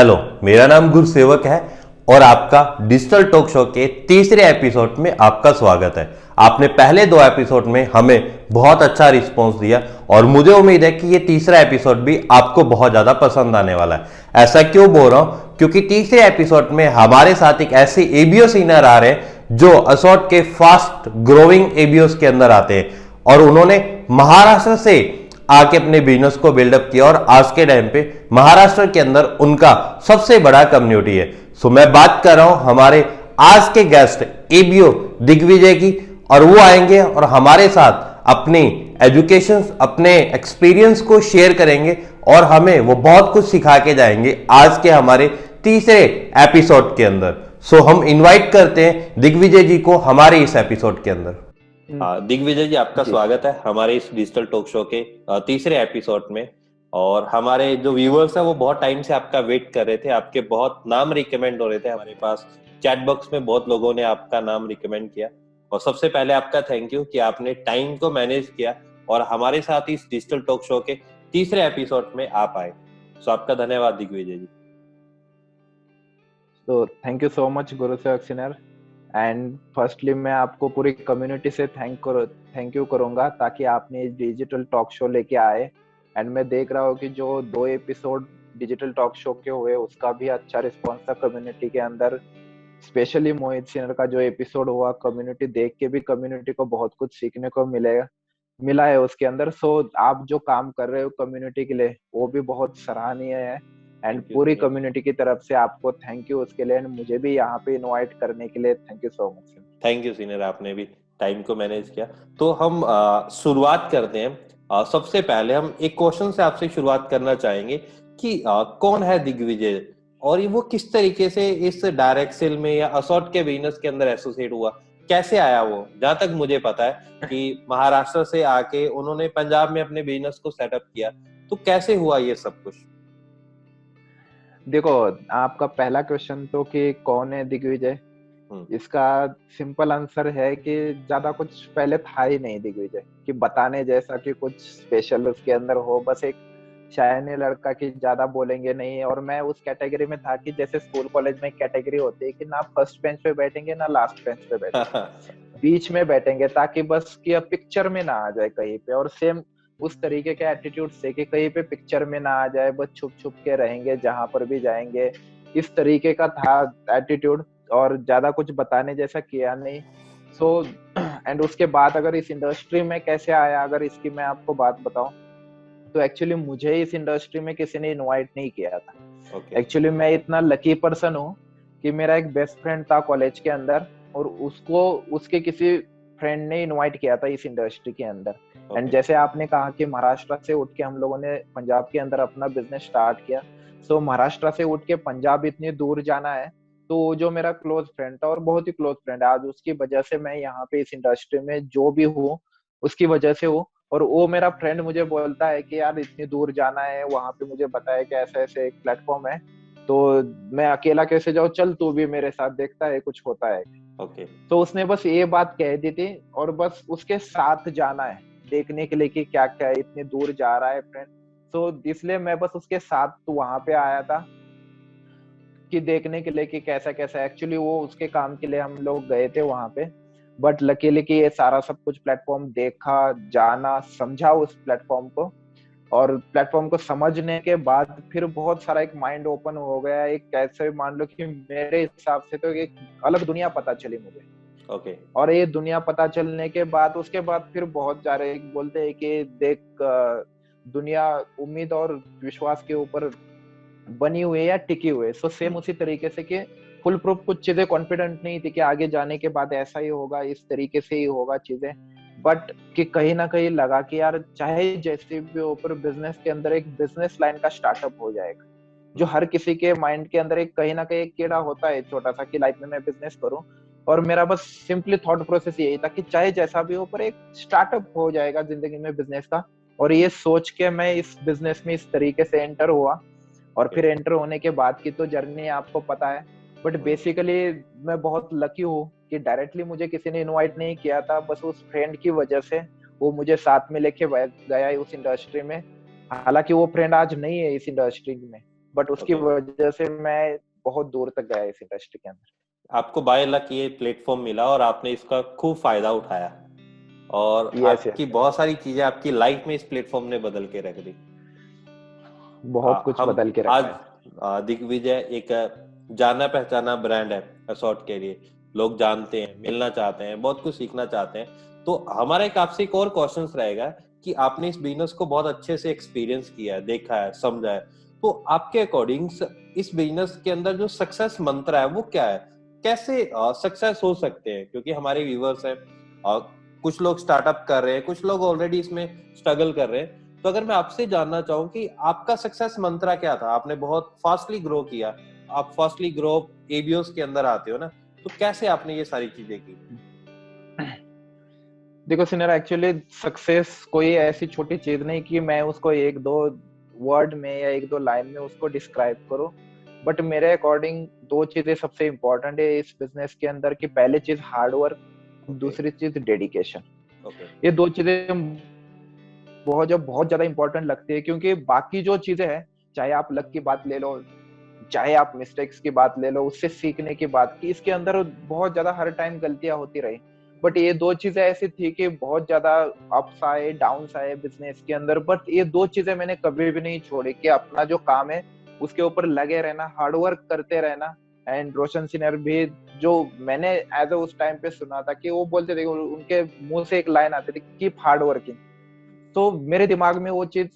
Hello, मेरा नाम गुरसेवक है और आपका डिजिटल टॉक शो के तीसरे एपिसोड में आपका स्वागत है। आपने पहले 2 एपिसोड में हमें बहुत अच्छा रिस्पॉन्स दिया और मुझे उम्मीद है कि ये तीसरा एपिसोड भी आपको बहुत ज़्यादा पसंद आने वाला है। ऐसा क्यों बोल रहा हूँ? क्योंकि तीसरे एपिसोड में हमारे साथ एक ऐसे एबीओ सीनियर आ रहे हैं जो असोट के फास्ट ग्रोइंग एबीओस के अंदर आते हैं और उन्होंने महाराष्ट्र से आके अपने बिजनेस को बिल्डअप किया और आज के टाइम पे महाराष्ट्र के अंदर उनका सबसे बड़ा कम्युनिटी है। सो मैं बात कर रहा हूं हमारे आज के गेस्ट एबीओ दिग्विजय की, और वो आएंगे और हमारे साथ अपनी एजुकेशन, अपने एक्सपीरियंस को शेयर करेंगे और हमें वो बहुत कुछ सिखा के जाएंगे आज के हमारे तीसरे एपिसोड के अंदर। सो हम इनवाइट करते हैं दिग्विजय जी को हमारे इस एपिसोड के अंदर। दिग्विजय जी, आपका स्वागत है हमारे इस डिजिटल टॉक शो के तीसरे एपिसोड में। और हमारे जो व्यूअर्स हैं वो बहुत टाइम से आपका वेट कर रहे थे, आपके बहुत नाम रिकमेंड हो रहे थे हमारे पास, चैट बॉक्स में बहुत लोगों ने आपका नाम रिकमेंड किया। और सबसे पहले आपका थैंक यू कि आपने टाइम को मैनेज किया और हमारे साथ इस डिजिटल टॉक शो के तीसरे एपिसोड में आप आए। सो आपका धन्यवाद दिग्विजय जी। तो thank you so much Gurusevak Sinha. And firstly मैं आपको पूरी कम्युनिटी से थैंक यू करूंगा ताकि आपने इस डिजिटल टॉक शो लेके आए। एंड मैं देख रहा हूँ कि जो 2 एपिसोड डिजिटल टॉक शो के हुए उसका भी अच्छा रिस्पॉन्स था कम्युनिटी के अंदर। स्पेशली मोहित सिन्हा का जो एपिसोड हुआ, कम्युनिटी देख के भी कम्युनिटी को बहुत कुछ सीखने को मिला है उसके अंदर। सो आप जो काम कर रहे हो कम्युनिटी के लिए वो भी बहुत सराहनीय है। एंड पूरी कम्युनिटी की तरफ से आपको थैंक यू उसके लिए। एंड मुझे भी यहाँ पे इनवाइट करने के लिए thank you so much. Thank you senior, आपने भी टाइम को मैनेज किया। तो हम शुरुआत करते हैं। सबसे पहले हम एक क्वेश्चन से आपसे शुरुआत करना चाहेंगे कि कौन है दिग्विजय और ये वो किस तरीके से इस डायरेक्ट सेल में या असॉर्ट के बिजनेस के अंदर एसोसिएट हुआ, कैसे आया वो? जहां तक मुझे पता है कि महाराष्ट्र से आके उन्होंने पंजाब में अपने बिजनेस को सेटअप किया, तो कैसे हुआ ये सब कुछ? देखो, आपका पहला क्वेश्चन तो कि कौन है दिग्विजय, इसका सिंपल आंसर है कि ज्यादा कुछ पहले था ही नहीं दिग्विजय कि बताने जैसा कि कुछ स्पेशल उसके अंदर हो। बस एक शायने लड़का की ज्यादा बोलेंगे नहीं। और मैं उस कैटेगरी में था कि जैसे स्कूल कॉलेज में कैटेगरी होती है कि ना फर्स्ट बेंच पे बैठेंगे ना लास्ट बेंच पे बैठेंगे, बीच में बैठेंगे ताकि बस कि अब पिक्चर में ना आ जाए कहीं पे। और सेम उस तरीके के एटीट्यूड से कि कहीं पे पिक्चर में ना आ जाए, बस छुप छुप के रहेंगे जहां पर भी जाएंगे, इस तरीके का था एटीट्यूड। और ज्यादा कुछ बताने जैसा किया नहीं। सो एंड उसके बाद अगर इस इंडस्ट्री में कैसे आया, अगर इसकी मैं आपको बात बताऊं तो एक्चुअली मुझे इस इंडस्ट्री में किसी ने इनवाइट नहीं किया था। एक्चुअली मैं इतना लकी पर्सन हूँ कि मेरा एक बेस्ट फ्रेंड था कॉलेज के अंदर और उसको उसके किसी फ्रेंड ने इनवाइट किया था इस इंडस्ट्री के अंदर। एंड जैसे आपने कहा कि महाराष्ट्र से उठ के हम लोगों ने पंजाब के अंदर अपना बिजनेस स्टार्ट किया। सो महाराष्ट्र से उठ के पंजाब इतनी दूर जाना है, तो जो मेरा क्लोज फ्रेंड था और बहुत ही क्लोज फ्रेंड है आज, उसकी वजह से मैं यहाँ पे इस इंडस्ट्री में जो भी हूँ उसकी वजह से हूँ। और वो मेरा फ्रेंड मुझे बोलता है कि यार इतनी दूर जाना है, वहां पे मुझे बताया कि ऐसा ऐसे एक प्लेटफॉर्म है, तो मैं अकेला कैसे जाऊँ, चल तू भी मेरे साथ, देखता है कुछ होता है। तो उसने बस ये बात कह दी थी और बस उसके साथ जाना है देखने के लिए कि क्या क्या है, इतनी दूर जा रहा है फ्रेंड। तो इसलिए मैं बस उसके साथ तो वहां पे आया था कि देखने के लिए कि कैसा कैसा। एक्चुअली वो उसके काम के लिए हम लोग गए थे वहां पे। बट लकीली कि ये सारा सब कुछ प्लेटफॉर्म देखा, जाना, समझा उस प्लेटफॉर्म को। और प्लेटफॉर्म को समझने के बाद फिर बहुत सारा एक माइंड ओपन हो गया। एक कैसे मान लो कि मेरे हिसाब से तो एक अलग दुनिया पता चली मुझे। और ये दुनिया पता चलने के बाद उसके बाद फिर बहुत सारे बोलते हैं कि देख दुनिया उम्मीद और विश्वास के ऊपर बनी हुई है या टिकी हुई है। सो सेम उसी तरीके से कि फुल प्रूफ कुछ चीजें कॉन्फिडेंट नहीं थी कि आगे जाने के बाद ऐसा ही होगा, इस तरीके से ही होगा चीजें। बट कि कहीं ना कहीं लगा कि यार चाहे जैसे भी ऊपर बिजनेस के अंदर एक बिजनेस लाइन का स्टार्टअप हो जाएगा, जो हर किसी के माइंड के अंदर एक कहीं ना कहीं एक कीड़ा होता है छोटा सा कि लाइफ में मैं बिजनेस करूं। और मेरा बस सिंपली थॉट प्रोसेस यही था कि चाहे जैसा भी हो पर एक स्टार्टअप हो जाएगा जिंदगी में बिजनेस का। और ये सोच के मैं इस बिजनेस में इस तरीके से एंटर हुआ। और फिर एंटर होने के बाद की तो जर्नी आपको पता है। बट बेसिकली मैं बहुत लकी हूँ कि डायरेक्टली मुझे किसी ने इनवाइट नहीं किया था, बस उस फ्रेंड की वजह से वो मुझे साथ में लेके गया उस इंडस्ट्री में। हालांकि वो फ्रेंड आज नहीं है इस इंडस्ट्री में, बट उसकी वजह से मैं बहुत दूर तक गया इस इंडस्ट्री के अंदर। आपको बाय लक ये प्लेटफॉर्म मिला और आपने इसका खूब फायदा उठाया, और यस आपकी यस, बहुत सारी चीजें आपकी लाइफ में इस प्लेटफॉर्म ने बदल के रख दी। बहुत कुछ हम बदल के आज रखा है। दिग्विजय एक जाना पहचाना ब्रांड है असॉर्ट के लिए। लोग जानते हैं, मिलना चाहते हैं, बहुत कुछ सीखना चाहते हैं। तो हमारा एक आपसे एक और क्वेश्चन रहेगा कि आपने इस बिजनेस को बहुत अच्छे से एक्सपीरियंस किया है, देखा है, समझा है, तो आपके अकॉर्डिंग इस बिजनेस के अंदर जो सक्सेस मंत्र है वो क्या है? कैसे सक्सेस हो सकते हैं? क्योंकि हमारे व्यूवर्स हैं, कुछ लोग स्टार्टअप कर रहे हैं, कुछ लोग ऑलरेडी इसमें स्ट्रगल कर रहे हैं। तो अगर मैं आपसे जानना चाहूँ कि आपका सक्सेस मंत्रा क्या था? आपने बहुत फास्टली ग्रो किया, आप फास्टली ग्रो एबीओस के अंदर आते हो ना, तो कैसे आपने ये सारी चीजें की? देखो सिनेरा, एक्चुअली सक्सेस कोई ऐसी छोटी चीज नहीं कि मैं उसको एक दो वर्ड में या एक दो लाइन में उसको डिस्क्राइब करूं। बट मेरे अकॉर्डिंग दो चीजें सबसे इम्पोर्टेंट है इस बिजनेस के अंदर, की पहली चीज हार्ड वर्क, ओके। दूसरी चीज डेडिकेशन। ओके। ये दो चीजें बहुत ज्यादा इंपॉर्टेंट लगती है, क्योंकि बाकी जो चीजें हैं, चाहे आप लक की बात ले लो, चाहे आप मिस्टेक्स की बात ले लो, उससे सीखने की बात की, इसके अंदर बहुत ज्यादा हर टाइम गलतियां होती रही। बट ये दो चीजें ऐसी थी कि बहुत ज्यादा अप्स आए, डाउन्स आए बिजनेस के अंदर, बट ये दो चीजें मैंने कभी भी नहीं छोड़ी, कि अपना जो काम है उसके ऊपर लगे रहना, हार्डवर्क करते रहना। एंड रोशन सिन्हा भी, जो मैंने एज उस टाइम पे सुना था कि वो बोलते थे, उनके मुंह से एक लाइन आती थी, कीप हार्ड वर्किंग। तो मेरे दिमाग में वो चीज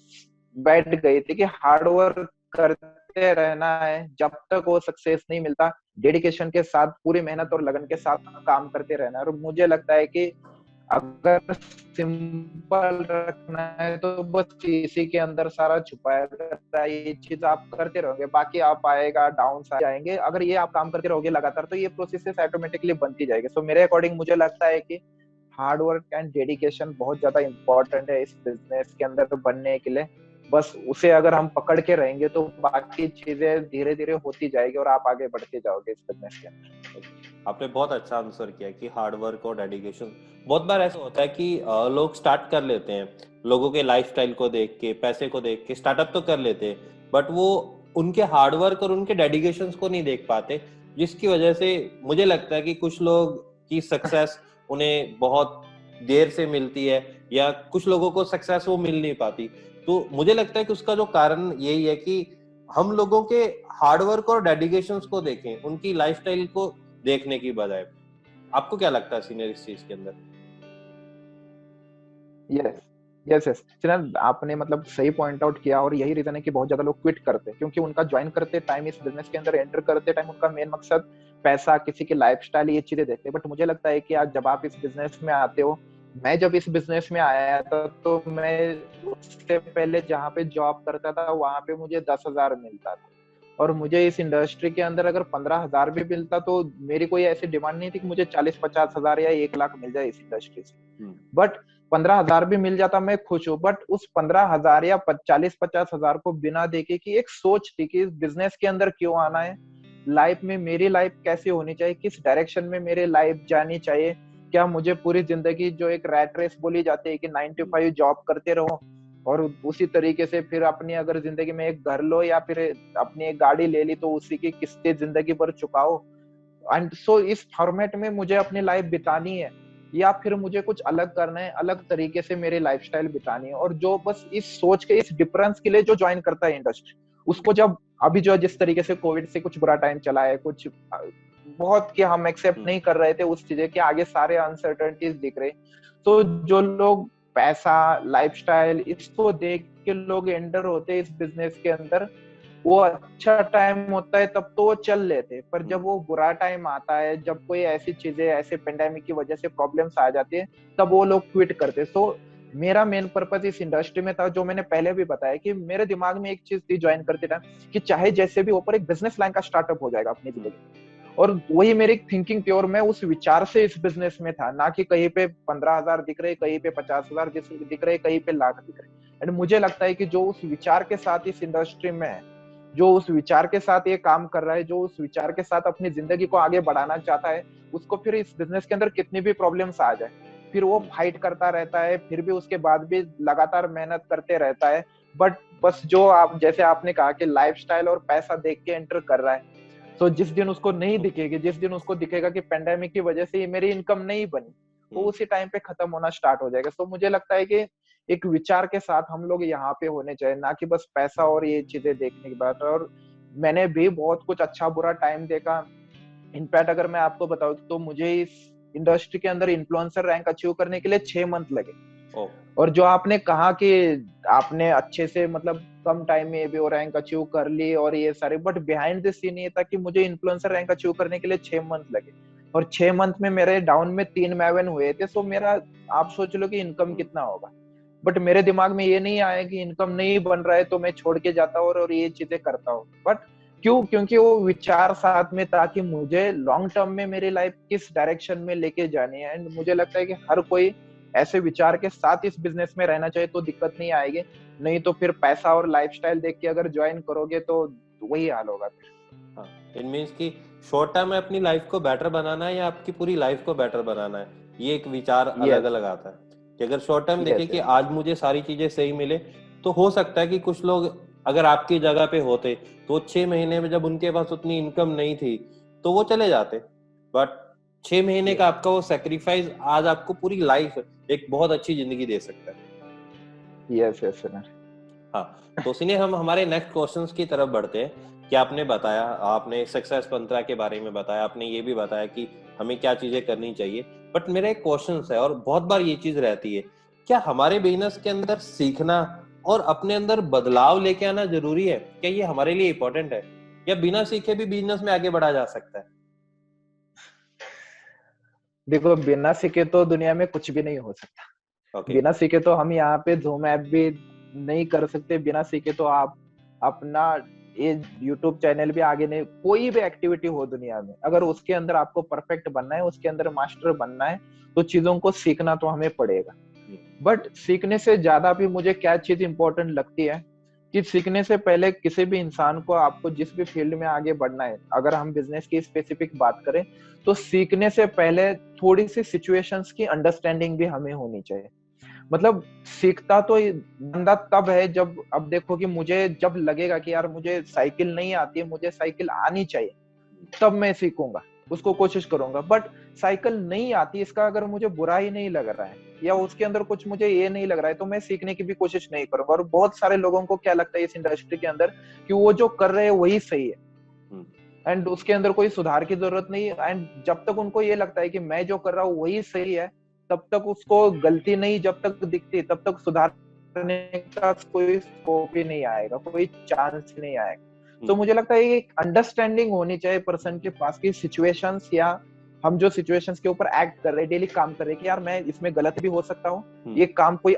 बैठ गई थी कि हार्ड वर्क करते रहना है, जब तक वो सक्सेस नहीं मिलता डेडिकेशन के साथ, पूरी मेहनत और लगन के साथ काम करते रहना है। और मुझे लगता है कि अगर सिंपल रखना है तो बस इसी के अंदर सारा छुपाया रहता है। ये चीज आप करते रहोगे, बाकी आप आएगा, डाउन आएंगे, अगर ये आप काम करते रहोगे लगातार, तो ये प्रोसेस ऑटोमेटिकली बनती जाएगी। सो मेरे अकॉर्डिंग मुझे लगता है कि हार्ड वर्क एंड डेडिकेशन बहुत ज्यादा इंपॉर्टेंट है इस बिजनेस के अंदर बनने के लिए। बस उसे अगर हम पकड़ के रहेंगे तो बाकी चीजें धीरे धीरे होती जाएगी और आप आगे बढ़ते जाओगे इस बिजनेस के अंदर। आपने बहुत अच्छा आंसर किया कि हार्ड वर्क और डेडिकेशन। बहुत बार ऐसा होता है कि लोग स्टार्ट कर लेते हैं, लोगों के लाइफस्टाइल को देख के, पैसे को देख के स्टार्टअप तो कर लेते हैं, बट वो उनके हार्ड वर्क और उनके डेडिकेशन को नहीं देख पाते, जिसकी वजह से मुझे लगता है कि कुछ लोग की सक्सेस उन्हें बहुत देर से मिलती है, या कुछ लोगों को सक्सेस वो मिल नहीं पाती। तो मुझे लगता है कि उसका जो कारण यही है कि हम लोगों के हार्डवर्क और डेडिकेशन को देखें, उनकी लाइफस्टाइल को देखने की बजाय। आपको क्या लगता है सीनियर इस चीज के अंदर? यस यस यस, चिरन आपने मतलब सही पॉइंट आउट किया, और यही रीजन है कि बहुत ज्यादा लोग क्विट करते हैं, क्योंकि उनका ज्वाइन करते टाइम, इस बिजनेस के अंदर एंटर करते टाइम उनका मेन मकसद पैसा, किसी की लाइफस्टाइल, ये चीजें देखते हैं। बट मुझे लगता है कि आज जब आप इस बिजनेस में आते हो, मैं जब इस बिजनेस में आया था तो मैं उससे पहले जहाँ पे जॉब करता था वहां पे मुझे 10,000 मिलता था, और मुझे इस इंडस्ट्री के अंदर अगर 15,000 भी मिलता तो मेरी कोई ऐसी डिमांड नहीं थी कि मुझे 40-50 हजार या 1 लाख मिल जाए इस इंडस्ट्री से। बट 15,000 भी मिल जाता मैं खुश हूँ, बट उस 15,000 या 40-50 हजार को बिना देखे कि एक सोच थी कि इस बिजनेस के अंदर क्यों आना है, लाइफ में मेरी लाइफ कैसी होनी चाहिए, किस डायरेक्शन में मेरी लाइफ जानी चाहिए, क्या मुझे पूरी जिंदगी जो एक रैट रेस बोली जाती है कि 9 to 5 जॉब करते रहो और उसी तरीके से फिर अपनी अगर जिंदगी में एक घर लो या फिर अपनी एक गाड़ी ले ली तो उसी की किस्तें जिंदगी भर चुकाओ। एंड सो इस फॉर्मेट में मुझे अपनी लाइफ बितानी है, या फिर मुझे कुछ अलग करना है, अलग तरीके से मेरी लाइफस्टाइल बितानी है। और जो बस इस सोच के, इस डिफरेंस के लिए जो ज्वाइन करता है इंडस्ट्री, उसको जब अभी जो जिस तरीके से कोविड से कुछ बुरा टाइम चला है, कुछ बहुत कि हम एक्सेप्ट नहीं कर रहे थे उस चीजें के आगे, सारे अनसर्टेनिटीज दिख रहे, तो जो लोग पैसा, लाइफस्टाइल, इसको देख के लोग एंटर होते हैं इस बिजनेस के अंदर, वो अच्छा टाइम होता है तब तो वो चल लेते, पर जब वो बुरा टाइम आता है, जब कोई ऐसी चीजें, ऐसे पेंडेमिक की वजह से प्रॉब्लम्स आ जाती है, तब वो लोग क्विट करते। तो मेरा मेन पर्पस इस इंडस्ट्री में था, जो मैंने पहले भी बताया, कि मेरे दिमाग में एक चीज थी ज्वाइन करते टाइम, कि चाहे जैसे भी ऊपर एक बिजनेस लाइन का स्टार्टअप हो जाएगा अपनी जिंदगी। और वही मेरी थिंकिंग थी, और मैं उस विचार से इस बिजनेस में था, ना कि कहीं पे 15,000 दिख रहे, कहीं पे 50,000 दिख रहे, कहीं पे लाख दिख रहे। एंड मुझे लगता है कि जो उस विचार के साथ इस इंडस्ट्री में है, जो उस विचार के साथ ये काम कर रहा है, जो उस विचार के साथ अपनी जिंदगी को आगे बढ़ाना चाहता है, उसको फिर इस बिजनेस के अंदर कितनी भी प्रॉब्लम्स आ जाए, फिर वो फाइट करता रहता है, फिर भी उसके बाद भी लगातार मेहनत करते रहता है। बट बस जो आप जैसे आपने कहा कि लाइफस्टाइल और पैसा देख के एंटर कर रहा है, तो जिस दिन उसको नहीं दिखेगी, जिस दिन उसको दिखेगा कि पेंडेमिक की वजह से ये मेरी इनकम नहीं बनी, वो उसी टाइम पे खत्म होना स्टार्ट हो जाएगा। तो मुझे लगता है कि एक विचार के साथ हम लोग यहाँ पे होने चाहिए, ना कि बस पैसा और ये चीजें देखने की बात। और मैंने भी बहुत कुछ अच्छा बुरा टाइम देखा। इनफैक्ट अगर मैं आपको बताऊं तो मुझे इस इंडस्ट्री के अंदर इन्फ्लुएंसर रैंक अचीव करने के लिए 6 मंथ लगे। और जो आपने कहा कि आपने अच्छे से मतलब कम टाइम में भी वो रैंक अचीव कर ली और ये सारे, बट बिहाइंड द सीन ये था कि मुझे इन्फ्लुएंसर रैंक अचीव करने के लिए 6 मंथ लगे, और 6 मंथ में मेरे डाउन में 3 मैवन हुए थे। सो मेरा आप सोच लो कि इनकम कितना होगा। बट मेरे दिमाग में ये नहीं आया कि इनकम नहीं बन रहा है तो मैं छोड़ के जाता हूँ और ये चीजें करता हूँ। बट क्यों? क्योंकि वो विचार साथ में था कि मुझे लॉन्ग टर्म में मेरी लाइफ किस डायरेक्शन में लेके जानी है। एंड मुझे लगता है कि हर कोई ऐसे विचार के साथ इस बिजनेस में रहना चाहिए तो दिक्कत नहीं आएगी। नहीं तो फिर पैसा और लाइफस्टाइल देख के अगर ज्वाइन करोगे तो वही हाल होगा फिर। हाँ, इट मीन्स कि शॉर्ट टर्म में अपनी लाइफ को बेटर बनाना है या आपकी पूरी लाइफ को बेटर बनाना है, ये एक विचार अलग यस अलग आता है। कि अगर शॉर्ट टर्म देखें यस कि यस। आज मुझे सारी चीजें सही मिले, तो हो सकता है कि कुछ लोग अगर आपकी जगह पे होते तो 6 महीने में जब उनके पास उतनी इनकम नहीं थी तो वो चले जाते। बट 6 महीने का आपका वो सेक्रीफाइस आज आपको पूरी लाइफ एक बहुत अच्छी जिंदगी दे सकता है। Yes yes. हाँ, तो इसलिए हम हमारे नेक्स्ट क्वेश्चंस की तरफ बढ़ते हैं। कि आपने बताया, आपने सक्सेस मंत्रा के बारे में बताया, आपने ये भी बताया कि हमें क्या चीजें करनी चाहिए। बट मेरा एक क्वेश्चन है, और बहुत बार ये चीज रहती है, क्या हमारे बिजनेस के अंदर सीखना और अपने अंदर बदलाव लेके आना जरूरी है? क्या ये हमारे लिए इंपॉर्टेंट है, या बिना सीखे भी बिजनेस में आगे बढ़ा जा सकता है? देखो, बिना सीखे तो दुनिया में कुछ भी नहीं हो सकता। ओके। बिना सीखे तो हम यहाँ पे ज़ूम ऐप भी नहीं कर सकते। बिना सीखे तो आप अपना ये यूट्यूब चैनल भी आगे नहीं, कोई भी एक्टिविटी हो दुनिया में, अगर उसके अंदर आपको परफेक्ट बनना है, उसके अंदर मास्टर बनना है, तो चीजों को सीखना तो हमें पड़ेगा। बट सीखने से ज्यादा भी मुझे क्या चीज इंपॉर्टेंट लगती है कि सीखने से पहले किसी भी इंसान को, आपको जिस भी फील्ड में आगे बढ़ना है, अगर हम बिजनेस की स्पेसिफिक बात करें, तो सीखने से पहले थोड़ी सी सिचुएशंस की अंडरस्टैंडिंग भी हमें होनी चाहिए। मतलब सीखता तो बंदा तब है जब, अब देखो कि मुझे जब लगेगा कि यार मुझे साइकिल नहीं आती है, मुझे साइकिल आनी चाहिए, तब मैं सीखूंगा, उसको कोशिश करूंगा। बट साइकिल नहीं आती, इसका अगर मुझे बुरा ही नहीं लग रहा है या उसके अंदर कुछ मुझे ये नहीं लग रहा है, तो मैं सीखने की भी कोशिश नहीं करूंगा। और बहुत सारे लोगों को क्या लगता है इस इंडस्ट्री के अंदर कि वो जो कर रहे हैं वही सही है एंड उसके अंदर कोई सुधार की जरूरत नहीं है। एंड जब तक उनको ये लगता है कि मैं जो कर रहा हूँ वही सही है, तब तक उसको गलती नहीं जब तक दिखती, तब तक सुधारने का कोई स्कोप ही नहीं आएगा, कोई चांस नहीं आएगा। तो मुझे लगता है एक अंडरस्टैंडिंग होनी चाहिए पर्सन के पास की सिचुएशंस, या हम जो सिचुएशंस के ऊपर एक्ट कर रहे हैं, डेली काम कर रहे हैं, कि यार मैं इसमें गलत भी हो सकता हूँ, ये काम कोई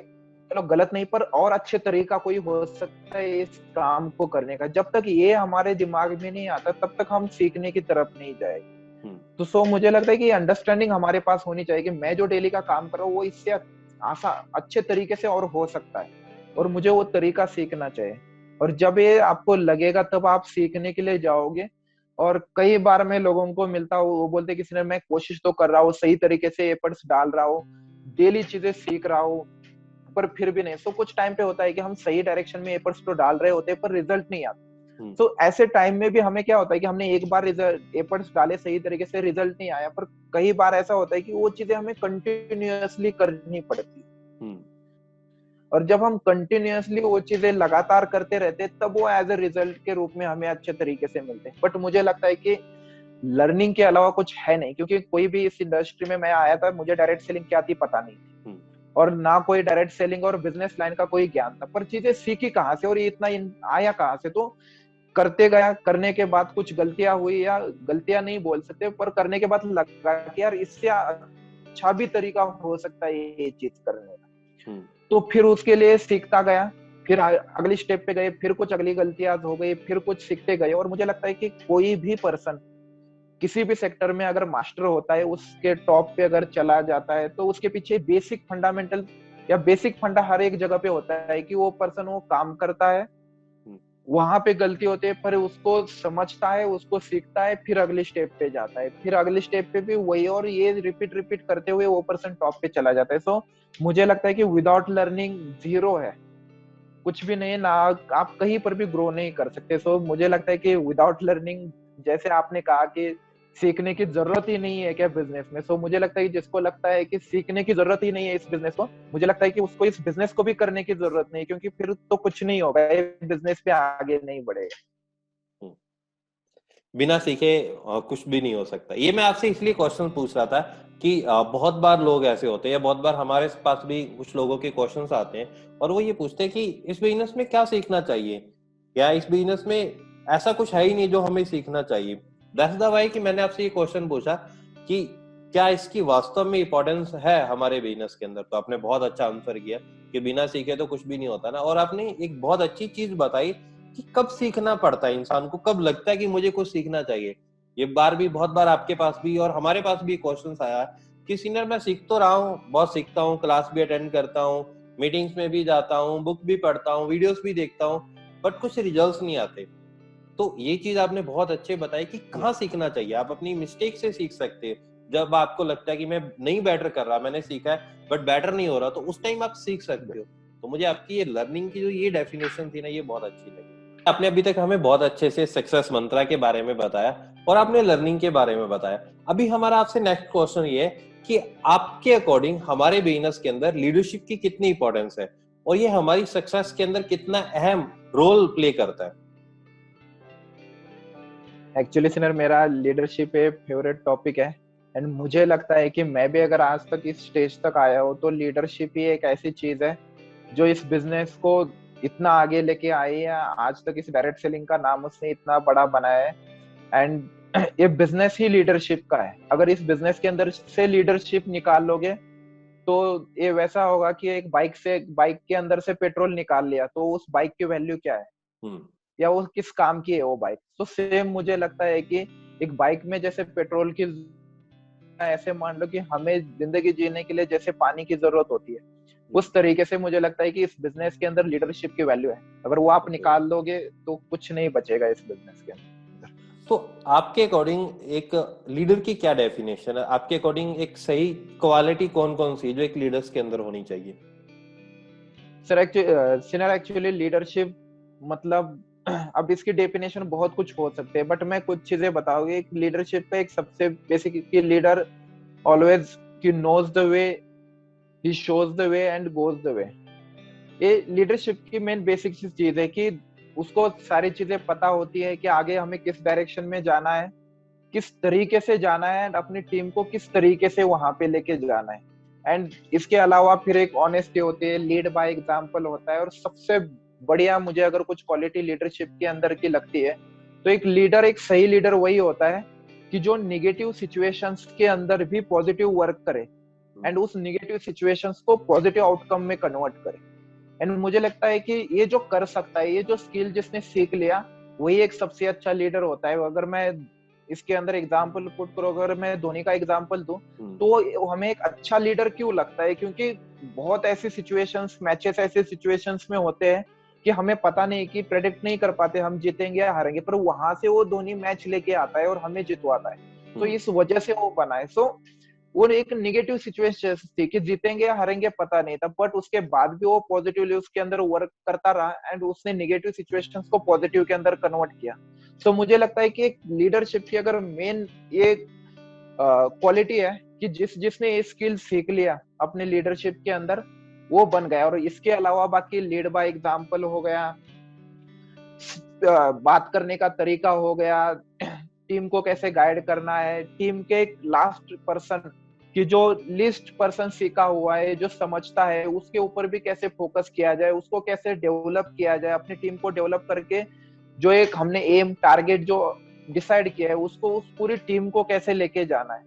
चलो गलत नहीं पर और अच्छे तरीका कोई हो सकता है इस काम को करने का। जब तक ये हमारे दिमाग में नहीं आता तब तक हम सीखने की तरफ नहीं जाएंगे। तो सो मुझे लगता है कि अंडरस्टैंडिंग हमारे पास होनी चाहिए कि मैं जो डेली का काम कर रहा हूँ वो इससे आसान अच्छे तरीके से और हो सकता है, और मुझे वो तरीका सीखना चाहिए। और जब ये आपको लगेगा तब आप सीखने के लिए जाओगे। और कई बार मैं लोगों को मिलता हूँ, वो बोलते किसी ने मैं कोशिश तो कर रहा हूँ, सही तरीके से एफर्ट्स डाल रहा हूँ, डेली चीजें सीख रहा हूँ, पर फिर भी नहीं। सो कुछ टाइम पे होता है कि हम सही डायरेक्शन में एफर्ट्स तो डाल रहे होते हैं पर रिजल्ट नहीं आता। तो ऐसे टाइम में भी हमें क्या होता है कि हमने एक बार रिजल्ट एफर्ट्स डाले, सही तरीके से रिजल्ट नहीं आया, पर कई बार ऐसा होता है कि वो चीजें हमें कंटिन्यूअसली करनी पड़ती है। और जब हम कंटिन्यूअसली वो चीजें लगातार करते रहते हैं तब वो एज ए रिजल्ट के रूप में हमें अच्छे तरीके से मिलते हैं। बट मुझे लगता है कि लर्निंग के अलावा कुछ है नहीं, क्योंकि कोई भी इस इंडस्ट्री में मैं आया था, मुझे डायरेक्ट सेलिंग क्या थी पता नहीं थी, और ना कोई डायरेक्ट सेलिंग और बिजनेस लाइन का कोई ज्ञान था। पर चीजें सीखी कहाँ से और ये इतना आया कहाँ से? तो करते गया, करने के बाद कुछ गलतियां हुई, या गलतियां नहीं बोल सकते, पर करने के बाद लगा कि यार इससे अच्छा भी तरीका हो सकता है ये चीज करने का। तो फिर उसके लिए सीखता गया, फिर अगली स्टेप पे गए, फिर कुछ अगली गलतियां हो गई, फिर कुछ सीखते गए। और मुझे लगता है कि कोई भी पर्सन किसी भी सेक्टर में अगर मास्टर होता है, उसके टॉप पे अगर चला जाता है, तो उसके पीछे बेसिक फंडामेंटल या बेसिक फंडा हर एक जगह पे होता है कि वो पर्सन वो काम करता है, वहां पे गलती होती है पर उसको समझता है, उसको सीखता है, फिर अगले स्टेप पे जाता है, फिर अगले स्टेप पे भी वही, और ये रिपीट रिपीट करते हुए वो पर्सन टॉप पे चला जाता है। सो मुझे लगता है कि विदाउट लर्निंग जीरो है, कुछ भी नहीं है ना, आप कहीं पर भी ग्रो नहीं कर सकते। सो मुझे लगता है कि विदाउट लर्निंग, जैसे आपने कहा कि सीखने की जरूरत ही नहीं है क्या बिजनेस में, सो मुझे लगता है कि जिसको लगता है कि सीखने की जरूरत ही नहीं है इस बिजनेस को, मुझे लगता है कि उसको इस बिजनेस को भी करने की जरूरत नहीं, क्योंकि फिर तो कुछ नहीं होगा, ये बिजनेस पे आगे नहीं बढ़ेगा। हम्म। बिना सीखे कुछ भी नहीं हो सकता। ये मैं आपसे इसलिए क्वेश्चन पूछ रहा था कि बहुत बार लोग ऐसे होते हैं, बहुत बार हमारे पास भी कुछ लोगों के क्वेश्चंस आते हैं और वो ये पूछते हैं कि इस बिजनेस में क्या सीखना चाहिए, या इस बिजनेस में ऐसा कुछ है ही नहीं जो हमें सीखना चाहिए। दैट्स द व्हाई कि मैंने आपसे ये क्वेश्चन पूछा कि क्या इसकी वास्तव में इंपॉर्टेंस है हमारे बिजनेस के अंदर। तो आपने बहुत अच्छा आंसर किया कि बिना सीखे तो कुछ भी नहीं होता ना। और आपने एक बहुत अच्छी चीज बताई कि कब सीखना पड़ता है इंसान को, कब लगता है कि मुझे कुछ सीखना चाहिए। ये बार भी बहुत बार आपके पास भी और हमारे पास भी क्वेश्चन आया कि सीनियर मैं सीख तो रहा हूँ, बहुत सीखता हूँ, क्लास भी अटेंड करता हूँ, मीटिंग्स में भी जाता हूँ, बुक भी पढ़ता हूँ, वीडियोस भी देखता हूँ, बट कुछ रिजल्ट्स नहीं आते। तो ये चीज आपने बहुत अच्छे बताई कि कहाँ सीखना चाहिए। आप अपनी मिस्टेक से सीख सकते हैं। जब आपको लगता है कि मैं नहीं बेटर कर रहा, मैंने सीखा है बट बेटर नहीं हो रहा, तो उस टाइम आप सीख सकते हो। तो मुझे आपकी ये लर्निंग की जो ये डेफिनेशन थी ना, ये बहुत अच्छी लगी। आपने अभी तक हमें बहुत अच्छे से सक्सेस मंत्रा के बारे में बताया और आपने लर्निंग के बारे में बताया। अभी हमारा आपसे नेक्स्ट क्वेश्चन ये है कि आपके अकॉर्डिंग हमारे बिजनेस के अंदर लीडरशिप की कितनी इंपॉर्टेंस है और ये हमारी सक्सेस के अंदर कितना अहम रोल प्ले करता है। एक्चुअली सिनर मेरा लीडरशिप एक फेवरेट टॉपिक है, एंड मुझे लगता है कि मैं भी अगर आज तक इस स्टेज तक आया हूँ तो लीडरशिप ही एक ऐसी चीज है जो इस बिजनेस को इतना आगे लेके आई है। आज तक इस डायरेक्ट सेलिंग का नाम उसने इतना बड़ा बनाया है, एंड ये बिजनेस ही लीडरशिप का है। अगर इस बिजनेस के अंदर से लीडरशिप निकाल लोगे तो ये वैसा होगा कि एक बाइक के अंदर से पेट्रोल निकाल लिया तो उस बाइक की वैल्यू क्या है, हम्म। या वो किस काम की है वो बाइक। तो सेम मुझे लगता है कि एक बाइक में जैसे पेट्रोल की, ऐसे मान लो कि हमें जिंदगी जीने के लिए जैसे पानी की जरूरत होती है, उस तरीके से मुझे लगता है कि इस बिजनेस के अंदर लीडरशिप की वैल्यू है। अगर वो आप निकाल दोगे तो कुछ नहीं बचेगा इस बिजनेस के अंदर। तो आपके अकॉर्डिंग एक लीडर की क्या डेफिनेशन है? आपके अकॉर्डिंग एक सही क्वालिटी कौन कौन सी जो एक लीडर्स के अंदर होनी चाहिए? सिनर एक्चुअली लीडरशिप मतलब अब इसकी डेफिनेशन बहुत कुछ हो सकते हैं, बट मैं कुछ चीजें बताऊंगी। एक लीडरशिप का एक सबसे बेसिक कि लीडर ऑलवेज कि knows the way, he shows the way and goes the way. ये लीडरशिप की मेन बेसिक चीज है कि उसको सारी चीजें पता होती है कि आगे हमें किस डायरेक्शन में जाना है, किस तरीके से जाना है, एंड अपनी टीम को किस तरीके से वहां पे लेके जाना है। एंड इसके अलावा फिर एक ऑनेस्टी होती है, लीड बाय एग्जांपल होता है। और सबसे बढ़िया मुझे अगर कुछ क्वालिटी लीडरशिप के अंदर की लगती है तो एक लीडर, एक सही लीडर वही होता है कि जो निगेटिव सिचुएशंस के अंदर भी पॉजिटिव वर्क करे एंड उस निगेटिव सिचुएशंस को पॉजिटिव आउटकम में कन्वर्ट करे। एंड मुझे लगता है कि ये जो कर सकता है, ये जो स्किल जिसने सीख लिया, वही एक सबसे अच्छा लीडर होता है। अगर मैं इसके अंदर एग्जाम्पल पुट करूँ, अगर मैं धोनी का एग्जाम्पल दूं तो हमें एक अच्छा लीडर क्यों लगता है, क्योंकि बहुत ऐसी सिचुएशंस, मैचेस ऐसे सिचुएशंस में होते हैं कि हमें पता नहीं, कि प्रेडिक्ट नहीं कर पाते हम जीतेंगे या हारेंगे, पर वहां से वो धोनी मैच लेके आता है और हमें जितवाता है। तो इस वजह से वो बना है। सो वो एक निगेटिव सिचुएशन थी कि जीतेंगे या हारेंगे पता नहीं था, बट उसके बाद भी वो पॉजिटिवली उसके अंदर वर्क करता रहा एंड उसने निगेटिव सिचुएशंस को पॉजिटिव के अंदर कन्वर्ट किया। तो मुझे लगता है कि एक लीडरशिप की अगर मेन ये क्वालिटी है कि जिसने ये स्किल सीख लिया अपने लीडरशिप के अंदर, वो बन गया। और इसके अलावा बाकी लीड बाय एग्जांपल हो गया, बात करने का तरीका हो गया, टीम को कैसे गाइड करना है, टीम के लास्ट पर्सन की जो लिस्ट पर्सन सीखा हुआ है, जो समझता है, उसके ऊपर भी कैसे फोकस किया जाए, उसको कैसे डेवलप किया जाए, अपनी टीम को डेवलप करके जो एक हमने एम टारगेट जो डिसाइड किया है उसको, उस पूरी टीम को कैसे लेके जाना है।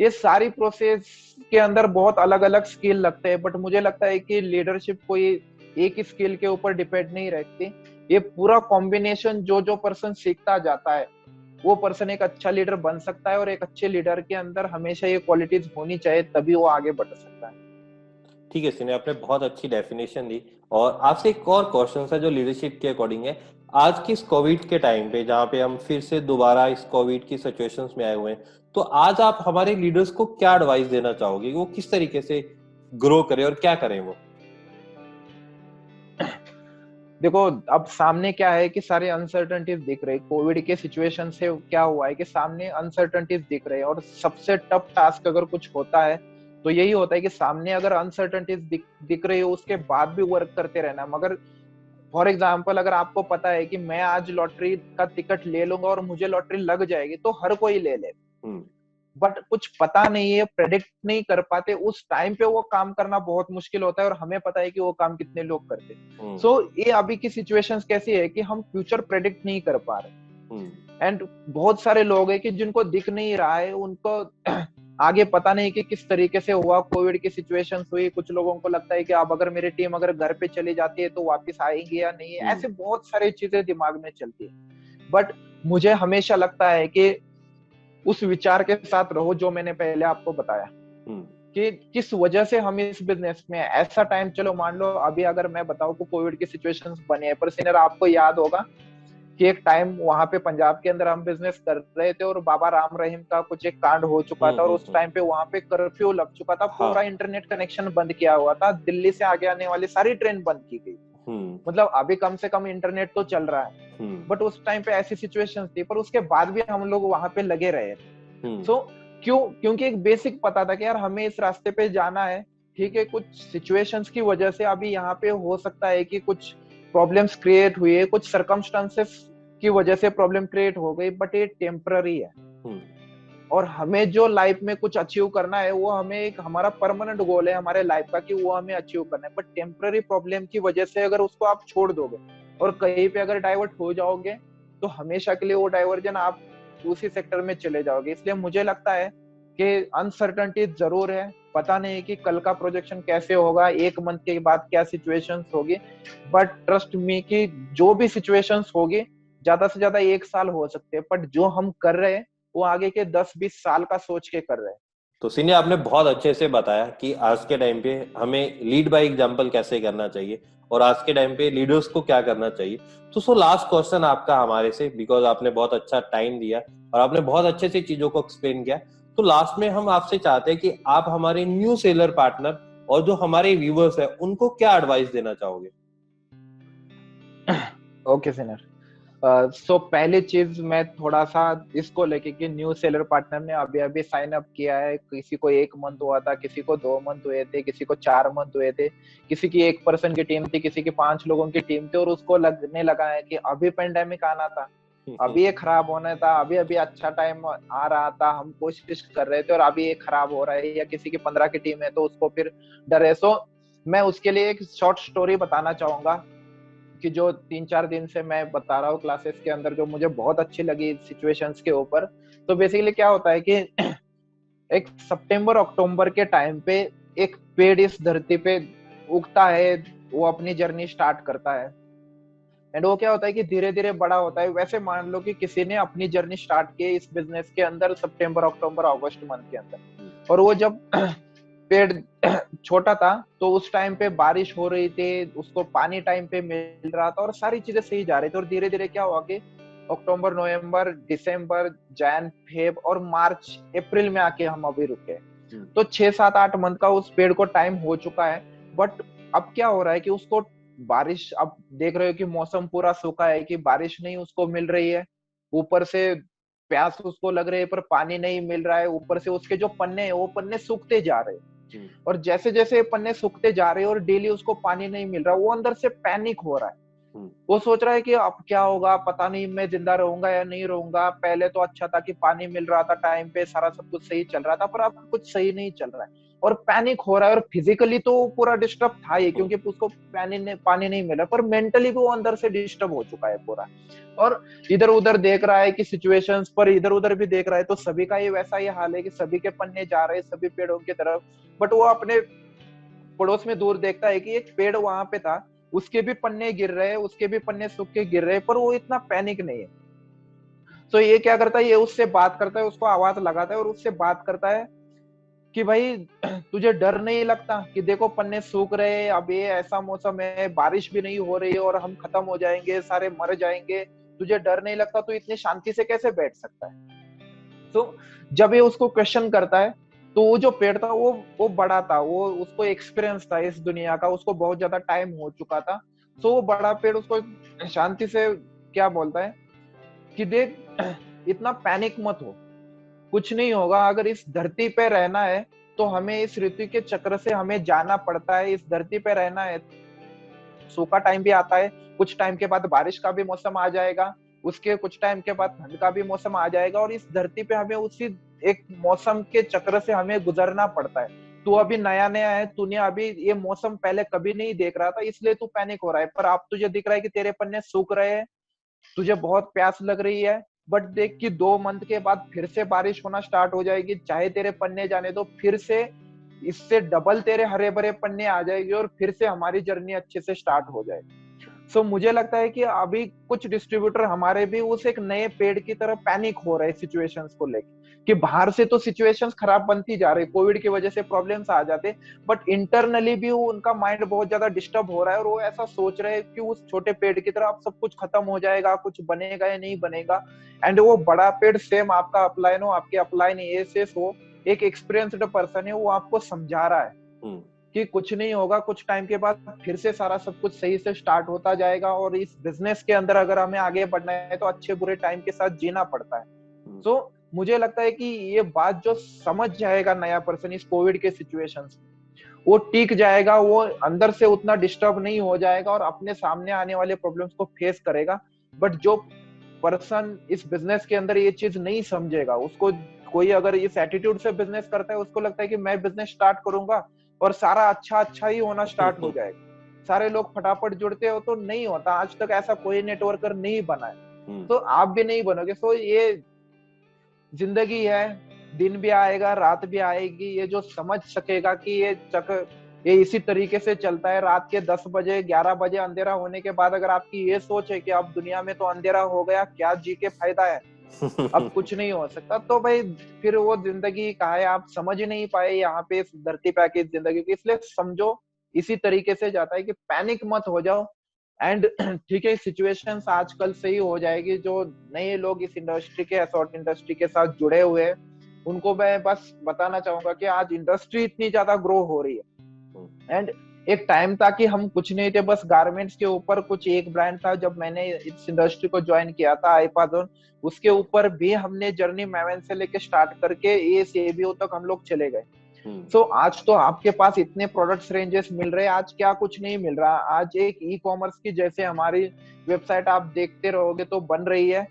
ये सारी प्रोसेस के अंदर बहुत अलग अलग स्किल लगते हैं, बट मुझे लगता है कि लीडरशिप कोई एक स्किल के ऊपर डिपेंड नहीं रहती। ये पूरा कॉम्बिनेशन जो जो पर्सन सीखता जाता है वो पर्सन एक अच्छा लीडर बन सकता है, और एक अच्छे लीडर के अंदर हमेशा ये क्वालिटीज होनी चाहिए, तभी वो आगे बढ़ सकता है। ठीक है सिने, आपने बहुत अच्छी डेफिनेशन दी। और आपसे एक और क्वेश्चन है जो लीडरशिप के अकॉर्डिंग है। आज की इस कोविड के टाइम पे, जहाँ पे हम फिर से दोबारा इस कोविड की सिचुएशंस में आए हुए हैं, तो आज आप हमारे लीडर्स को क्या एडवाइस देना चाहोगे? वो किस तरीके से ग्रो करें और क्या करें वो? देखो, अब सामने क्या है कि सारे अनसर्टनिटीज दिख रहे। कोविड के सिचुएशन से क्या हुआ है कि सामने अनसर्टनिटीज दिख रहे हैं, और सबसे टफ टास्क अगर कुछ होता है तो यही होता है कि सामने अगर अनसर्टनिटीज दिख रही हो उसके बाद भी वर्क करते रहना। मगर फॉर एग्जाम्पल, अगर आपको पता है कि मैं आज लॉटरी का टिकट ले लूंगा और मुझे लॉटरी लग जाएगी, तो हर कोई ले ले। बट कुछ पता नहीं है, प्रेडिक्ट नहीं कर पाते, उस टाइम पे वो काम करना बहुत मुश्किल होता है, और हमें पता है कि वो काम कितने लोग करते हैं। सो ये अभी की सिचुएशंस कैसी है कि हम फ्यूचर प्रेडिक्ट नहीं कर पा रहे। एंड बहुत सारे लोग हैं कि जिनको दिख नहीं रहा है, उनको आगे पता नहीं कि किस तरीके से हुआ, कोविड की सिचुएशन हुई। कुछ लोगों को लगता है कि अब अगर मेरी टीम अगर घर पे चली जाती है तो वापस आएंगे या नहीं, ऐसे बहुत सारी चीजें दिमाग में चलती है। बट मुझे हमेशा लगता है कि उस विचार के साथ रहो जो मैंने पहले आपको बताया, कि किस वजह से हम इस बिजनेस में ऐसा टाइम, चलो मान लो अभी अगर मैं बताऊं तो कोविड की सिचुएशंस बने हैं, पर सीनियर आपको याद होगा कि एक टाइम वहां पे पंजाब के अंदर हम बिजनेस कर रहे थे और बाबा राम रहीम का कुछ एक कांड हो चुका था, और उस टाइम पे वहां पे कर्फ्यू लग चुका था, पूरा इंटरनेट कनेक्शन बंद किया हुआ था, दिल्ली से आगे आने वाली सारी ट्रेन बंद की गई। मतलब अभी कम से कम इंटरनेट तो चल रहा है, बट उस टाइम पे ऐसी सिचुएशंस थी, पर उसके बाद भी हम लोग वहां पे लगे रहे। क्योंकि एक बेसिक पता था कि यार हमें इस रास्ते पे जाना है। ठीक है, कुछ सिचुएशंस की वजह से अभी यहाँ पे हो सकता है कि कुछ प्रॉब्लम्स क्रिएट हुई है, कुछ सर्कमस्टांसेस की वजह से प्रॉब्लम क्रिएट हो गई, बट ये टेम्पररी है। और हमें जो लाइफ में कुछ अचीव करना है, वो हमें एक हमारा परमानेंट गोल है हमारे लाइफ का, कि वो हमें अचीव करना है। बट टेम्पररी प्रॉब्लम की वजह से अगर उसको आप छोड़ दोगे और कहीं पे अगर डाइवर्ट हो जाओगे, तो हमेशा के लिए वो डाइवर्जन आप उसी सेक्टर में चले जाओगे। इसलिए मुझे लगता है कि अनसर्टनिटी जरूर है, पता नहीं कि कल का प्रोजेक्शन कैसे होगा, एक मंथ के बाद क्या सिचुएशंस होगी, बट ट्रस्ट मी कि जो भी सिचुएशंस होगी, ज्यादा से ज्यादा एक साल हो सकते हैं, बट जो हम कर रहे हैं वो आगे के 10-20 साल का सोच के कर रहे हैं। तो सीनियर आपने बहुत अच्छे से बताया कि आज के टाइम पे हमें लीड बाय एग्जांपल कैसे करना चाहिए और आज के टाइम पे लीडर्स को क्या करना चाहिए। तो लास्ट क्वेश्चन आपका हमारे से, बिकॉज आपने बहुत अच्छा टाइम दिया और आपने बहुत अच्छे से चीजों को एक्सप्लेन किया। तो लास्ट में हम आपसे चाहते हैं कि आप हमारे न्यू सेलर पार्टनर और जो हमारे व्यूवर्स है उनको क्या एडवाइस देना चाहोगे। ओके सिनर, सो पहली चीज मैं थोड़ा सा इसको लेके कि न्यू सेलर पार्टनर ने अभी अभी साइन अप किया है, किसी को 1 मंथ हुआ था, किसी को 2 मंथ हुए थे, किसी को 4 मंथ हुए थे, किसी की 1 पर्सन की टीम थी, किसी की 5 लोगों की टीम थी, और उसको लगने लगा है कि अभी पेंडेमिक आना था, अभी ये खराब होना था, अभी अभी अच्छा टाइम आ रहा था, हम कोशिश कर रहे थे और अभी ये खराब हो रहा है, या किसी की 15 की टीम है तो उसको फिर डर है। सो मैं उसके लिए एक शॉर्ट स्टोरी बताना चाहूंगा कि जो 3-4 दिन से मैं बता रहा हूँ क्लासेस के अंदर, जो मुझे बहुत अच्छी लगी सिचुएशंस के ऊपर। तो बेसिकली क्या होता है कि एक सितंबर अक्टूबर के टाइम पे एक पेड़ इस धरती पे उगता है, वो अपनी जर्नी स्टार्ट करता है, एंड वो क्या होता है कि धीरे धीरे बड़ा होता है। वैसे मान लो कि किसी ने अपनी जर्नी स्टार्ट की इस बिजनेस के अंदर सितंबर अक्टूबर अगस्त मंथ के अंदर, और वो जब पेड़ छोटा था तो उस टाइम पे बारिश हो रही थी, उसको पानी टाइम पे मिल रहा था और सारी चीजें सही जा रही थी। और धीरे धीरे क्या हुआ कि अक्टूबर नवंबर दिसंबर जैन फेब और मार्च अप्रैल में आके हम अभी रुके। तो 6-7-8 मंथ का उस पेड़ को टाइम हो चुका है। बट अब क्या हो रहा है कि उसको बारिश, अब देख रहे हो कि मौसम पूरा सूखा है, कि बारिश नहीं उसको मिल रही है, ऊपर से प्यास उसको लग रही है पर पानी नहीं मिल रहा है, ऊपर से उसके जो पन्ने हैं वो पन्ने सूखते जा रहे हैं, और जैसे जैसे पन्ने सूखते जा रहे हैं और डेली उसको पानी नहीं मिल रहा, वो अंदर से पैनिक हो रहा है। वो सोच रहा है कि अब क्या होगा, पता नहीं मैं जिंदा रहूंगा या नहीं रहूंगा, पहले तो अच्छा था कि पानी मिल रहा था टाइम पे, सारा सब कुछ सही चल रहा था, पर अब कुछ सही नहीं चल रहा है, और पैनिक हो रहा है। और फिजिकली तो पूरा डिस्टर्ब था ही, क्योंकि उसको पानी नहीं मिला, पर मेंटली भी वो अंदर से डिस्टर्ब हो चुका है पूरा। और इधर उधर देख रहा है कि सिचुएशंस पर, इधर उधर भी देख रहा है, तो सभी का ये वैसा ही हाल है कि सभी के पन्ने जा रहे हैं सभी पेड़ों की तरफ। बट वो अपने पड़ोस में दूर देखता है कि एक पेड़ वहां पे था, उसके भी पन्ने गिर रहे हैं, उसके भी पन्ने सूख के गिर रहे हैं, पर वो इतना पैनिक नहीं है। तो ये क्या करता है, ये उससे बात करता है, उसको आवाज लगाता है और उससे बात करता है कि भाई तुझे डर नहीं लगता कि देखो पन्ने सूख रहे हैं, अब ये ऐसा मौसम है, बारिश भी नहीं हो रही है और हम खत्म हो जाएंगे, सारे मर जाएंगे, तुझे डर नहीं लगता, तो इतनी शांति से कैसे बैठ सकता है। तो जब ये उसको क्वेश्चन करता है, तो वो जो पेड़ था वो बड़ा था, वो उसको एक्सपीरियंस था इस दुनिया का, उसको बहुत ज्यादा टाइम हो चुका था। तो वो बड़ा पेड़ उसको शांति से क्या बोलता है कि देख, इतना पैनिक मत हो, कुछ नहीं होगा। अगर इस धरती पे रहना है तो हमें इस ऋतु के चक्र से हमें जाना पड़ता है। इस धरती पे रहना है, सूखा टाइम भी आता है, कुछ टाइम के बाद बारिश का भी मौसम आ जाएगा, उसके कुछ टाइम के बाद ठंड का भी मौसम आ जाएगा, और इस धरती पे हमें उसी एक मौसम के चक्र से हमें गुजरना पड़ता है। तू अभी नया नया है, तूने अभी ये मौसम पहले कभी नहीं देख रहा था, इसलिए तू पैनिक हो रहा है। पर अब तुझे दिख रहा है कि तेरे पन्ने सूख रहे हैं, तुझे बहुत प्यास लग रही है, बट देख कि 2 मंथ के बाद फिर से बारिश होना स्टार्ट हो जाएगी, चाहे तेरे पन्ने जाने दो, फिर से इससे डबल तेरे हरे भरे पन्ने आ जाएगी, और फिर से हमारी जर्नी अच्छे से स्टार्ट हो जाएगी। सो मुझे लगता है कि अभी कुछ डिस्ट्रीब्यूटर हमारे भी उस एक नए पेड़ की तरह पैनिक हो रहे हैं सिचुएशंस को लेकर, कि बाहर से तो सिचुएशंस खराब बनती जा रही, कोविड की वजह से प्रॉब्लम्स आ जाते, बट इंटरनली भी उनका माइंड बहुत ज्यादा डिस्टर्ब हो रहा है, और वो ऐसा सोच रहे हैं कि उस छोटे पेड़ की तरह अब सब कुछ खत्म हो जाएगा, कुछ बनेगा या नहीं बनेगा। एंड वो बड़ा पेड़ सेम आपका अपलाइन हो, आपके अपलाइन एएसएस हो, एक एक्सपीरियंस्ड पर्सन है, वो आपको समझा रहा है कि कुछ नहीं होगा, कुछ टाइम के बाद फिर से सारा सब कुछ सही से स्टार्ट होता जाएगा, और इस बिजनेस के अंदर अगर हमें आगे बढ़ना है तो अच्छे बुरे टाइम के साथ जीना पड़ता है। तो मुझे लगता है कि ये बात जो समझ जाएगा नया पर्सन इस कोविड के सिचुएशंस में, वो टिक जाएगा, वो अंदर से उतना डिस्टर्ब नहीं हो जाएगा और अपने सामने आने वाले प्रॉब्लम्स को फेस करेगा। बट जो पर्सन इस बिजनेस के अंदर ये चीज नहीं समझेगा, उसको कोई अगर इस एटीट्यूड से बिजनेस करता है, उसको लगता है कि मैं बिजनेस स्टार्ट करूंगा और सारा अच्छा अच्छा ही होना स्टार्ट हो जाएगा, सारे लोग फटाफट जुड़ते हो, तो नहीं होता। आज तक ऐसा कोई नेटवर्कर नहीं बना है, तो आप भी नहीं बनोगे। सो ये जिंदगी है, दिन भी आएगा रात भी आएगी, ये जो समझ सकेगा कि ये इसी तरीके से चलता है, रात के 10 बजे 11 बजे अंधेरा होने के बाद अगर आपकी ये सोच है कि अब दुनिया में तो अंधेरा हो गया, क्या जी के फायदा है, अब कुछ नहीं हो सकता, तो भाई फिर वो जिंदगी कहा है, आप समझ ही नहीं पाए यहाँ पे इस धरती पे आके इस जिंदगी की। इसलिए समझो इसी तरीके से जाता है कि पैनिक मत हो जाओ। एंड ठीक है, सिचुएशंस आजकल सही हो जाएगी। जो नए लोग इस इंडस्ट्री के, असॉर्ट इंडस्ट्री के साथ जुड़े हुए हैं, उनको मैं बस बताना चाहूंगा कि आज इंडस्ट्री इतनी ज्यादा ग्रो हो रही है। एंड एक टाइम था कि हम कुछ नहीं थे, बस गारमेंट्स के ऊपर कुछ एक ब्रांड था। जब मैंने इस इंडस्ट्री को ज्वाइन किया था आईपाजोन, उसके ऊपर भी हमने जर्नी मैवन से लेके स्टार्ट करके एसीबीओ तक हम लोग चले गए। सो आज तो आपके पास इतने प्रोडक्ट्स रेंजेस मिल रहे हैं, आज क्या कुछ नहीं मिल रहा। आज एक ई कॉमर्स की जैसे हमारी वेबसाइट आप देखते रहोगे तो बन रही है,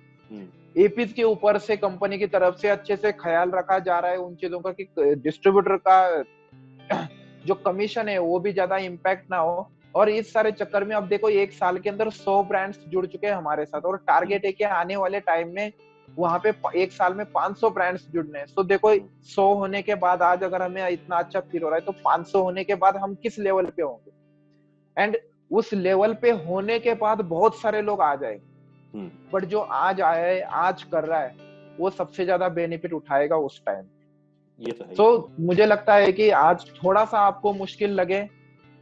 एपीज के ऊपर से कंपनी की तरफ से अच्छे से ख्याल रखा जा रहा है उन चीजों का कि डिस्ट्रीब्यूटर का जो कमीशन है वो भी ज्यादा इम्पैक्ट ना हो। और इस सारे चक्कर में अब देखो, एक साल के अंदर 100 ब्रांड्स जुड़ चुके हैं हमारे साथ, और टारगेट है कि आने वाले टाइम में वहां पे एक साल में 500 ब्रांड्स जुड़ने हैं। तो देखो 100 होने के बाद आज अगर हमें इतना अच्छा फील हो रहा है, तो 500 होने के बाद हम किस लेवल पे होंगे। एंड उस लेवल पे होने के बाद बहुत सारे लोग आ जाएंगे, बट जो आज आया है, आज कर रहा है, वो सबसे ज्यादा बेनिफिट उठाएगा उस टाइम। ये तो है। तो मुझे लगता है कि आज थोड़ा सा आपको मुश्किल लगे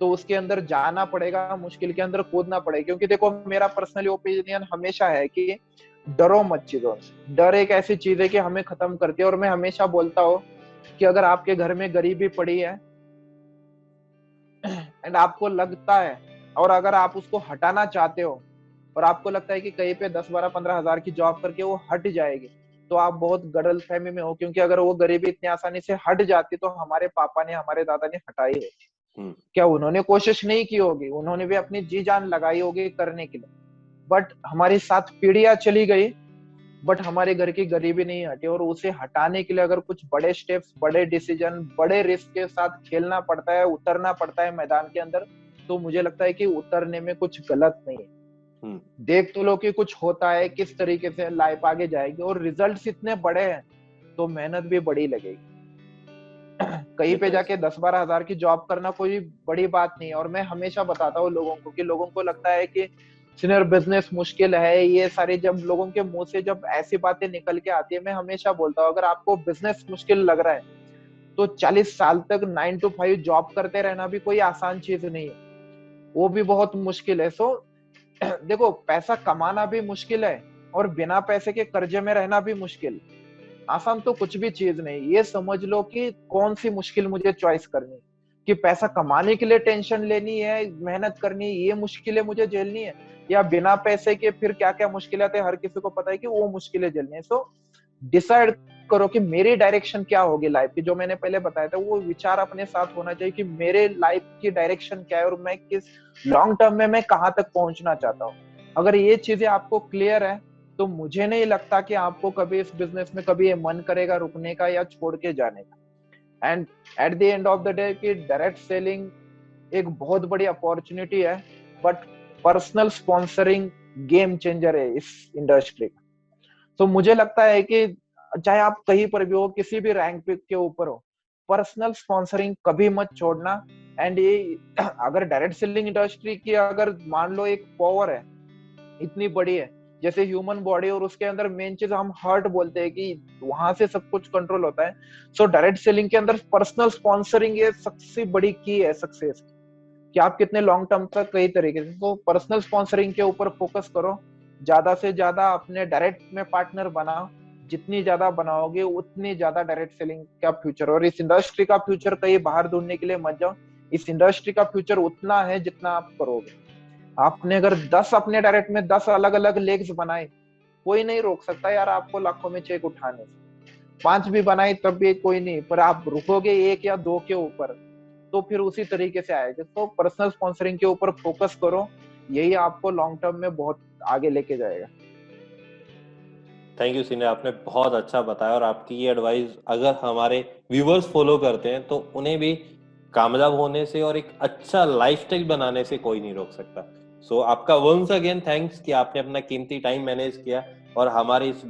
तो उसके अंदर जाना पड़ेगा, मुश्किल के अंदर कूदना पड़ेगा। क्योंकि देखो, मेरा पर्सनली ओपिनियन हमेशा है कि डरो मत चीजों से। डर एक ऐसी चीज है कि हमें खत्म करती है। और मैं हमेशा बोलता हूँ कि अगर आपके घर में गरीबी पड़ी है एंड आपको लगता है, और अगर आप उसको हटाना चाहते हो, और आपको लगता है कि कहीं पे 10-12-15 हजार की जॉब करके वो हट जाएगी, तो आप बहुत गलत फहमी में हो। क्योंकि अगर वो गरीबी इतनी आसानी से हट जाती तो हमारे पापा ने, हमारे दादा ने हटाई है। क्या उन्होंने कोशिश नहीं की होगी? उन्होंने भी अपनी जी जान लगाई होगी करने के लिए, बट हमारी 7 पीढ़ियां चली गई, बट हमारे घर की गरीबी नहीं हटी। और उसे हटाने के लिए अगर कुछ बड़े स्टेप्स, बड़े डिसीजन, बड़े रिस्क के साथ खेलना पड़ता है, उतरना पड़ता है मैदान के अंदर, तो मुझे लगता है कि उतरने में कुछ गलत नहीं है। देख तो लो कि कुछ होता है, किस तरीके से लाइफ आगे जाएगी, और रिजल्ट्स इतने बड़े हैं तो मेहनत भी बड़ी लगेगी। कहीं पे जाके 10-12 हजार की जॉब करना कोई बड़ी बात नहीं है। और मैं हमेशा बताता हूँ लोगों को, कि लोगों को लगता है कि सीनियर बिजनेस मुश्किल है, ये सारी जब लोगों के मुंह से जब ऐसी बातें निकल के आती है, मैं हमेशा बोलता हूँ, अगर आपको बिजनेस मुश्किल लग रहा है तो 40 साल तक 9 to 5 जॉब करते रहना भी कोई आसान चीज नहीं है, वो भी बहुत मुश्किल है। सो देखो, पैसा कमाना भी मुश्किल है, और बिना पैसे के कर्जे में रहना भी मुश्किल। आसान तो कुछ भी चीज नहीं। ये समझ लो कि कौन सी मुश्किल मुझे चॉइस करनी, कि पैसा कमाने के लिए टेंशन लेनी है, मेहनत करनी है, ये मुश्किलें मुझे झेलनी है, या बिना पैसे के फिर क्या क्या मुश्किलें आती है, हर किसी को पता है कि वो मुश्किलें झेलनी है। सो डिसाइड करो कि मेरी डायरेक्शन क्या होगी लाइफ की। जो मैंने पहले बताया था, वो विचार अपने साथ होना चाहिए कि मेरे लाइफ की डायरेक्शन क्या है और मैं किस लॉन्ग टर्म में मैं कहाँ तक पहुंचना चाहता हूँ। अगर ये चीजें आपको क्लियर है तो मुझे नहीं लगता कि आपको कभी इस बिजनेस में कभी ये मन करेगा रुकने का या छोड़ के जाने का। And at the end of the day कि डायरेक्ट सेलिंग एक बहुत बड़ी अपॉर्चुनिटी है, but personal sponsoring game changer है इस इंडस्ट्री का। तो मुझे लगता है कि चाहे आप कहीं पर भी हो, किसी भी रैंक पे के ऊपर हो, पर्सनल स्पॉन्सरिंग कभी मत छोड़ना। एंड ये अगर डायरेक्ट सेलिंग इंडस्ट्री की अगर मान लो एक पावर है इतनी बड़ी है जैसे ह्यूमन बॉडी, और उसके अंदर मेन चीज हम हार्ट बोलते हैं कि वहां से सब कुछ कंट्रोल होता है। सो डायरेक्ट सेलिंग के अंदर पर्सनल स्पॉन्सरिंग ये सबसे बड़ी की है सक्सेस की, कि आप कितने लॉन्ग टर्म तक कई तरीके से। तो पर्सनल स्पॉन्सरिंग के ऊपर फोकस करो, ज्यादा से ज्यादा अपने डायरेक्ट में पार्टनर बनाओ, जितनी ज्यादा बनाओगे उतनी ज्यादा डायरेक्ट सेलिंग का फ्यूचर। और इस इंडस्ट्री का फ्यूचर कहीं बाहर ढूंढने के लिए मत जाओ, इस इंडस्ट्री का फ्यूचर उतना है जितना आप करोगे। आपने अगर 10 अपने डायरेक्ट में 10 अलग अलग लेग्स बनाए, कोई नहीं रोक सकता यार आपको लाखों में चेक उठाने से। 5 भी बनाए तब भी कोई नहीं, पर आप रुकोगे 1 या 2 के ऊपर तो फिर उसी तरीके से आएगा। तो पर्सनल स्पॉन्सरिंग के ऊपर फोकस करो, यही आपको लॉन्ग टर्म में बहुत आगे लेके जाएगा। थैंक यू सीने, आपने बहुत अच्छा बताया, और आपकी ये एडवाइस अगर हमारे व्यूवर्स फॉलो करते हैं तो उन्हें भी कामयाब होने से और एक अच्छा लाइफस्टाइल बनाने से कोई नहीं रोक सकता। सो आपका वंस अगेन थैंक्स कि आपने अपना कीमती टाइम मैनेज किया और हमारे इस